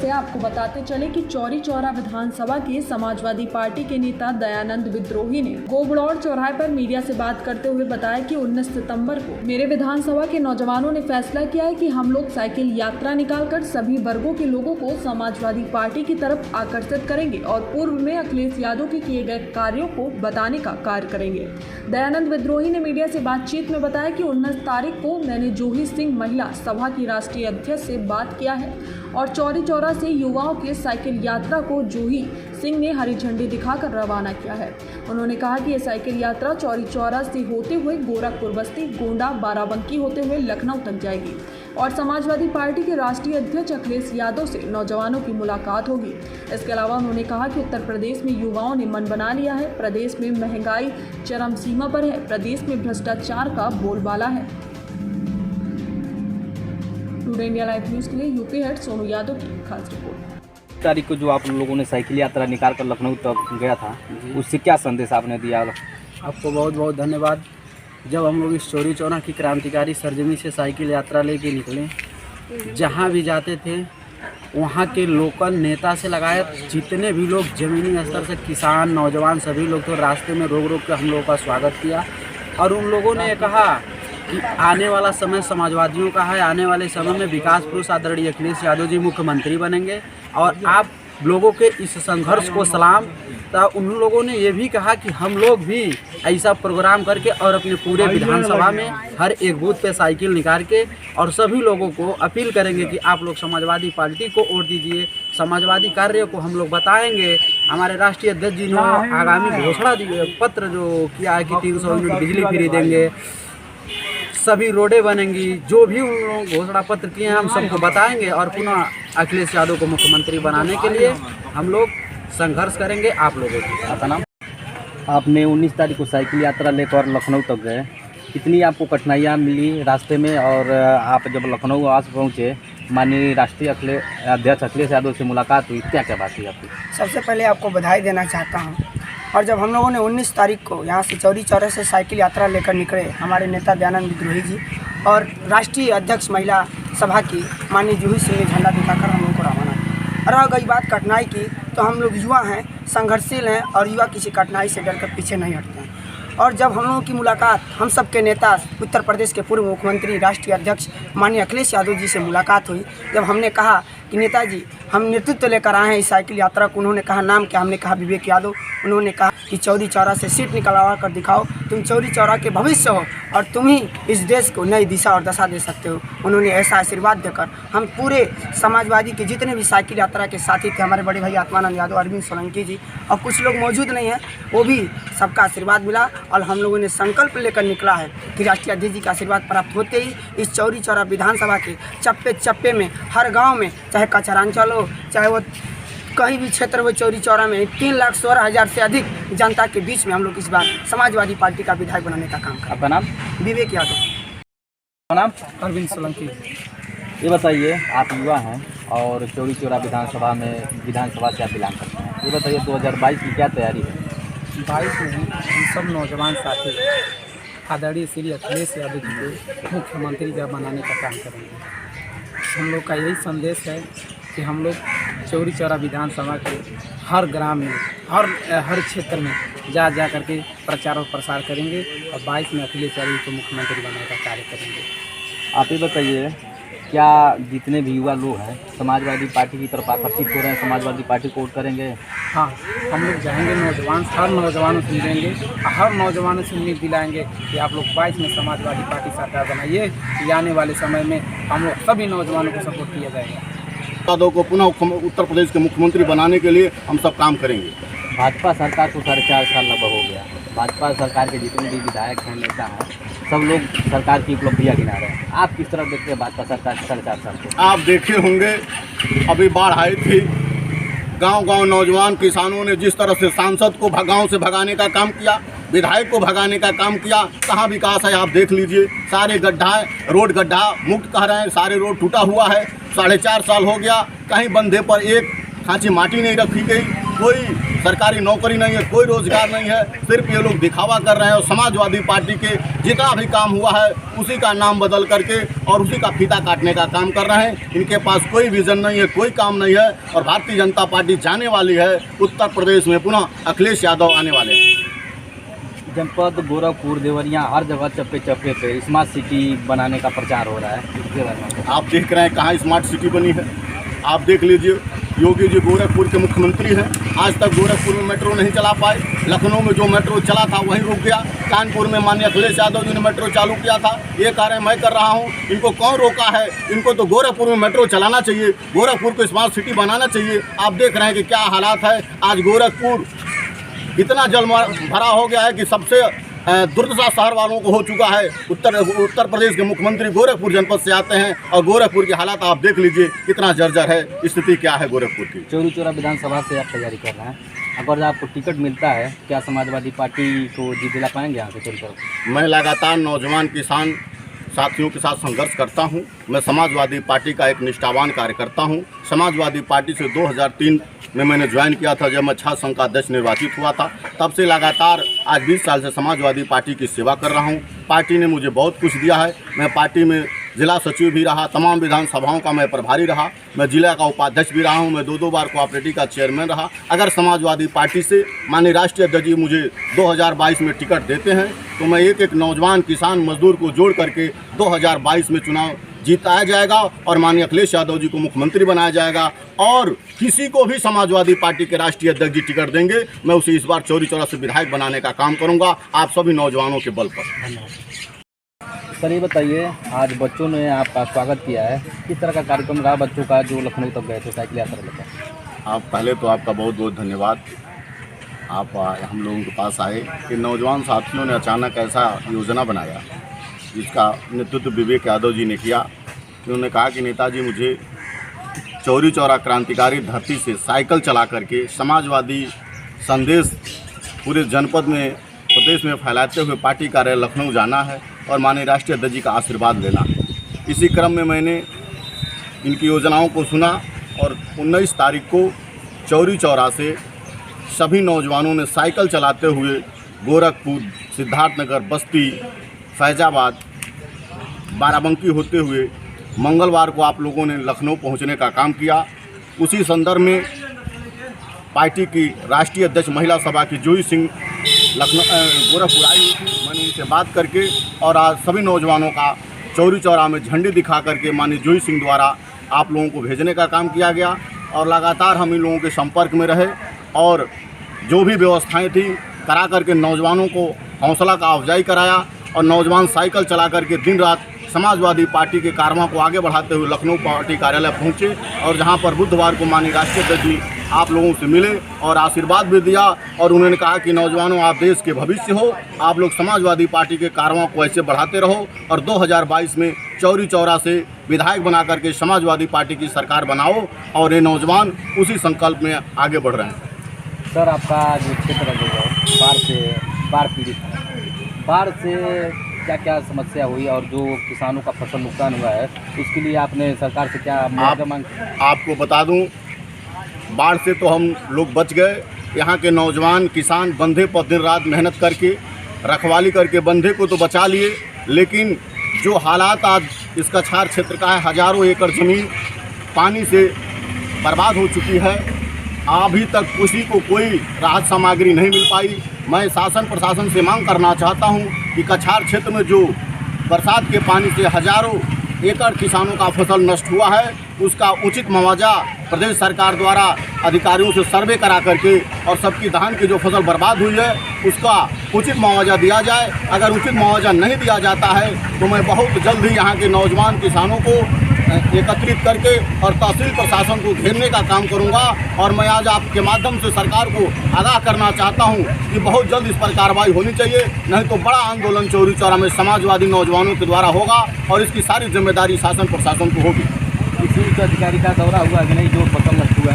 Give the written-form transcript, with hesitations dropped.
है। आपको बताते चले कि चौरी चौरा विधानसभा के समाजवादी पार्टी के नेता दयानंद विद्रोही ने गोबड़ौर चौराहे पर मीडिया से बात करते हुए बताया कि 19 सितंबर को मेरे विधानसभा के नौजवानों ने फैसला किया है कि हम लोग साइकिल यात्रा निकालकर सभी वर्गों के लोगों को समाजवादी पार्टी की तरफ आकर्षित करेंगे और पूर्व में अखिलेश यादव के किए गए कार्यों को बताने का कार्य करेंगे। दयानंद विद्रोही ने मीडिया से बातचीत में बताया कि 19 तारीख को मैंने जूही सिंह महिला सभा की राष्ट्रीय अध्यक्ष से बात किया है और चौरी चौरा से युवाओं के साइकिल यात्रा को जूही सिंह ने हरी झंडी दिखाकर रवाना किया है। उन्होंने कहा कि यह साइकिल यात्रा चौरी चौरा से होते हुए गोरखपुर बस्ती, गोंडा, बाराबंकी होते हुए लखनऊ तक जाएगी और समाजवादी पार्टी के राष्ट्रीय अध्यक्ष अखिलेश यादव से नौजवानों की मुलाकात होगी। इसके अलावा उन्होंने कहा कि उत्तर प्रदेश में युवाओं ने मन बना लिया है, प्रदेश में महंगाई चरम सीमा पर है, प्रदेश में भ्रष्टाचार का बोलबाला है। टुडे इंडिया लाइव न्यूज़ के लिए यूपी हेड सोनू यादव की खास रिपोर्ट। तारीख को जो आप लोगों ने साइकिल यात्रा निकाल कर लखनऊ तक गया था, उससे क्या संदेश आपने दिया? आपको बहुत बहुत धन्यवाद। जब हम लोग इस चौरी चौरा की क्रांतिकारी सरजमी से साइकिल यात्रा लेके निकले, जहाँ भी जाते थे वहाँ के लोकल नेता से लगाए जितने भी लोग ज़मीनी स्तर से किसान, नौजवान सभी लोग तो रास्ते में रोक रोक कर हम लोगों का स्वागत किया और उन लोगों ने कहा कि आने वाला समय समाजवादियों का है, आने वाले समय में विकास पुरुष आदरणीय अखिलेश यादव जी मुख्यमंत्री बनेंगे और आप लोगों के इस संघर्ष को सलाम। तो उन लोगों ने ये भी कहा कि हम लोग भी ऐसा प्रोग्राम करके और अपने पूरे विधानसभा में हर एक बूथ पे साइकिल निकाल के और सभी लोगों को अपील करेंगे कि आप लोग समाजवादी पार्टी को वोट दीजिए, समाजवादी कार्य को हम लोग बताएंगे। हमारे राष्ट्रीय अध्यक्ष जी ने आगामी घोषणा पत्र जो किया है कि 300 यूनिट बिजली फ्री देंगे, सभी रोडें बनेंगी, जो भी उन लोगों घोषणा पत्र किए हैं हम सबको बताएंगे और पुनः अखिलेश यादव को मुख्यमंत्री बनाने के लिए हम लोग संघर्ष करेंगे। आप लोगों को आपका नाम? आपने 19 तारीख को साइकिल यात्रा लेकर लखनऊ तक गए, कितनी आपको कठिनाइयाँ मिली रास्ते में? और आप जब लखनऊ आस पहुँचे, माननीय राष्ट्रीय अध्यक्ष अखिलेश यादव से मुलाकात हुई, क्या क्या बात हुई आपकी? सबसे पहले आपको बधाई देना चाहता हूँ। और जब हम लोगों ने 19 तारीख को यहाँ से चौरी चौरा से साइकिल यात्रा लेकर निकले, हमारे नेता दयानंद विद्रोही जी और राष्ट्रीय अध्यक्ष महिला सभा की माननीय जूही सिंह ने झंडा दिखाकर हम लोगों को रवाना किया। रह गई बात कठिनाई की, तो हम लोग युवा हैं, संघर्षशील हैं और युवा किसी कठिनाई से डरकर पीछे नहीं हटते हैं। और जब हम लोगों की मुलाकात हम सब के नेता उत्तर प्रदेश के पूर्व मुख्यमंत्री राष्ट्रीय अध्यक्ष माननीय अखिलेश यादव जी से मुलाकात हुई, जब हमने कहा कि नेताजी हम नेतृत्व लेकर आए हैं इस साइकिल यात्रा को, उन्होंने कहा नाम क्या? हमने कहा विवेक यादव। उन्होंने कहा कि चौरी चौरा से सीट निकलवा कर दिखाओ, तुम चौरी चौरा के भविष्य हो और तुम ही इस देश को नई दिशा और दशा दे सकते हो। उन्होंने ऐसा आशीर्वाद देकर हम पूरे समाजवादी के जितने भी साइकिल यात्रा के साथी थे, हमारे बड़े भाई आत्मानंद यादव, अरविंद सोलंकी जी और कुछ लोग मौजूद नहीं हैं, वो भी सबका आशीर्वाद मिला और हम लोगों ने संकल्प लेकर निकला है कि राष्ट्रीय अध्यक्ष जी का आशीर्वाद प्राप्त होते ही इस चौरी चौरा विधानसभा के चप्पे चप्पे में, हर गाँव में, चाहे कचरांचल हो, चाहे वो कहीं भी क्षेत्र हो, चौरी चौरा में 3,16,000 से अधिक जनता के बीच में हम लोग इस बार समाजवादी पार्टी का विधायक बनाने का काम करें। आपका नाम? विवेक यादव। आपका नाम? अरविंद सोलंकी। ये बताइए, आप युवा हैं और चौरी चौरा विधानसभा से आप बिलोंग करते हैं, ये बताइए 2022 की क्या तैयारी है? 22 में हम सब नौजवान साथी आदरणीय श्री अखिलेश यादव जी को मुख्यमंत्री का बनाने का काम करेंगे। हम लोग का यही संदेश है कि हम लोग चौरी चौरा विधानसभा के हर ग्राम में, हर क्षेत्र में जा करके प्रचार और प्रसार करेंगे और 22 में अखिलेश यादव को मुख्यमंत्री बनाने का कार्य करेंगे। आप ये बताइए, क्या जितने भी युवा लोग हैं समाजवादी पार्टी की तरफ आकर्षित हो रहे हैं, समाजवादी पार्टी को वोट करेंगे? हाँ, हम लोग जाएंगे, नौजवान हर नौजवानों से मिलेंगे, हर नौजवानों से उम्मीद दिलाएंगे कि आप लोग 22 में समाजवादी पार्टी सरकार बनाइए कि आने वाले समय में हम लोग सभी नौजवानों को सपोर्ट किया जाएगा। यादव को पुनः उत्तर प्रदेश के मुख्यमंत्री बनाने के लिए हम सब काम करेंगे। भाजपा सरकार को 4.5 साल लगभग हो गया, भाजपा सरकार के जितने भी विधायक हैं, नेता हैं, सब लोग सरकार की उपलब्धियां गिना रहे हैं। आप किस तरह देखते हैं भाजपा सरकार के 4.5 साल को? आप देखे होंगे, अभी बाढ़ आई थी, गांव-गांव नौजवान किसानों ने जिस तरह से सांसद को गांव से भगाने का काम किया, विधायक को भगाने का काम किया, कहाँ विकास है आप देख लीजिए। सारे गड्ढा, रोड गड्ढा मुक्त कह रहे हैं, सारे रोड टूटा हुआ है। 4.5 साल हो गया, कहीं बंधे पर एक खांची माटी नहीं रखी गई। कोई सरकारी नौकरी नहीं है, कोई रोजगार नहीं है। सिर्फ ये लोग दिखावा कर रहे हैं और समाजवादी पार्टी के जितना भी काम हुआ है उसी का नाम बदल करके और उसी का फीता काटने का काम कर रहे हैं। इनके पास कोई विजन नहीं है, कोई काम नहीं है। और भारतीय जनता पार्टी जाने वाली है उत्तर प्रदेश में, पुनः अखिलेश यादव आने वाले हैं। जनपद गोरखपुर देवरिया हर जगह चप्पे चप्पे पे स्मार्ट सिटी बनाने का प्रचार हो रहा है, इसके बारे में आप देख रहे हैं कहाँ स्मार्ट सिटी बनी है। आप देख लीजिए, योगी जी गोरखपुर के मुख्यमंत्री हैं, आज तक गोरखपुर में मेट्रो नहीं चला पाए। लखनऊ में जो मेट्रो चला था वहीं रुक गया। कानपुर में माननीय अखिलेश यादव जी ने मेट्रो चालू किया था। ये कार्य मैं कर रहा हूँ, इनको कौन रोका है? इनको तो गोरखपुर में मेट्रो चलाना चाहिए, गोरखपुर को स्मार्ट सिटी बनाना चाहिए। आप देख रहे हैं कि क्या हालात है। आज गोरखपुर इतना जल भरा हो गया है कि सबसे दुर्दशा शहर वालों को हो चुका है। उत्तर प्रदेश के मुख्यमंत्री गोरखपुर जनपद से आते हैं और गोरखपुर के हालात आप देख लीजिए कितना जर्जर है, स्थिति क्या है गोरखपुर की। चौरी चौरा विधानसभा से आप तैयारी कर रहे हैं, अगर आपको टिकट मिलता है क्या समाजवादी पार्टी को जीत दिला पाएंगे यहाँ से चौरी चौरा? मैं लगातार नौजवान किसान साथियों के साथ संघर्ष करता हूं। मैं समाजवादी पार्टी का एक निष्ठावान कार्यकर्ता हूं। समाजवादी पार्टी से 2003 में मैंने ज्वाइन किया था, जब मैं छात्र संघ का अध्यक्ष निर्वाचित हुआ था। तब से लगातार आज 20 साल से समाजवादी पार्टी की सेवा कर रहा हूं। पार्टी ने मुझे बहुत कुछ दिया है। मैं पार्टी में जिला सचिव भी रहा, तमाम विधानसभाओं का मैं प्रभारी रहा, मैं जिला का उपाध्यक्ष भी रहा हूं, मैं 2 बार कोऑपरेटिव का चेयरमैन रहा। अगर समाजवादी पार्टी से माननीय राष्ट्रीय अध्यक्ष जी मुझे 2022 में टिकट देते हैं तो मैं एक एक नौजवान किसान मजदूर को जोड़ करके 2022 में चुनाव जीताया जाएगा और माननीय अखिलेश यादव जी को मुख्यमंत्री बनाया जाएगा। और किसी को भी समाजवादी पार्टी के राष्ट्रीय अध्यक्ष जी टिकट देंगे, मैं उसे इस बार चौरी चौरा से विधायक बनाने का काम करूंगा, आप सभी नौजवानों के बल पर। सर ये बताइए, आज बच्चों ने आपका स्वागत किया है, किस तरह का कार्यक्रम रहा बच्चों का जो लखनऊ तक गए थे साइकिल यात्रा लेकर? आप पहले तो आपका बहुत बहुत धन्यवाद। आप हम लोगों के पास आए कि नौजवान साथियों ने अचानक ऐसा योजना बनाया जिसका नेतृत्व विवेक यादव जी ने किया। उन्होंने कहा कि नेताजी मुझे चौरी चौरा क्रांतिकारी धरती से साइकिल चला करके समाजवादी संदेश पूरे जनपद में प्रदेश में फैलाते हुए पार्टी कार्यालय लखनऊ जाना है और माननीय राष्ट्रीय अध्यक्ष जी का आशीर्वाद लेना है। इसी क्रम में मैंने इनकी योजनाओं को सुना और 19 तारीख को चौरी चौरा से सभी नौजवानों ने साइकिल चलाते हुए गोरखपुर, सिद्धार्थनगर, बस्ती, फैजाबाद, बाराबंकी होते हुए मंगलवार को आप लोगों ने लखनऊ पहुंचने का काम किया। उसी संदर्भ में पार्टी की राष्ट्रीय अध्यक्ष महिला सभा की जूही सिंह लखनऊ गोरखपुर आई हुई थी। मैंने उनसे बात करके और आज सभी नौजवानों का चौरी चौरा में झंडी दिखा करके माननीय जूही सिंह द्वारा आप लोगों को भेजने का काम किया गया और लगातार हम इन लोगों के संपर्क में रहे और जो भी व्यवस्थाएं थी करा करके नौजवानों को हौसला का अफजाई कराया और नौजवान साइकिल चला करके दिन रात समाजवादी पार्टी के कारवां को आगे बढ़ाते हुए लखनऊ पार्टी कार्यालय पहुंचे और जहां पर बुधवार को माननीय राष्ट्रीय अध्यक्ष जी आप लोगों से मिले और आशीर्वाद भी दिया और उन्होंने कहा कि नौजवानों आप देश के भविष्य हो, आप लोग समाजवादी पार्टी के कारवां को ऐसे बढ़ाते रहो और 2022 में चौरी चौरा से विधायक बना करके समाजवादी पार्टी की सरकार बनाओ और ये नौजवान उसी संकल्प में आगे बढ़ रहे हैं। सर आपका जो क्षेत्र है बाढ़ पीड़ित है, बाढ़ से क्या क्या समस्या हुई और जो किसानों का फसल नुकसान हुआ है उसके लिए आपने सरकार से क्या मुआवजा मांग? आपको बता दूं, बाढ़ से तो हम लोग बच गए। यहाँ के नौजवान किसान बंधे पर दिन रात मेहनत करके रखवाली करके बंधे को तो बचा लिए, लेकिन जो हालात आज इस कछार क्षेत्र का है, हज़ारों एकड़ ज़मीन पानी से बर्बाद हो चुकी है। अभी तक किसी को कोई राहत सामग्री नहीं मिल पाई। मैं शासन प्रशासन से मांग करना चाहता हूं कि कछार क्षेत्र में जो बरसात के पानी से हज़ारों एकड़ किसानों का फसल नष्ट हुआ है उसका उचित मुआवजा प्रदेश सरकार द्वारा अधिकारियों से सर्वे करा करके और सबकी धान की जो फसल बर्बाद हुई है उसका उचित मुआवजा दिया जाए। अगर उचित मुआवजा नहीं दिया जाता है तो मैं बहुत जल्द ही यहाँ के नौजवान किसानों को एकत्रित करके और तहसील प्रशासन को घेरने का काम करूंगा। और मैं आज आपके माध्यम से सरकार को आगाह करना चाहता हूं कि बहुत जल्द इस पर कार्रवाई होनी चाहिए, नहीं तो बड़ा आंदोलन चौरी चौरा में समाजवादी नौजवानों के द्वारा होगा और इसकी सारी जिम्मेदारी शासन प्रशासन को होगी। किसी अधिकारी का दौरा हुआ कि नहीं जो फसल नष्ट हुआ?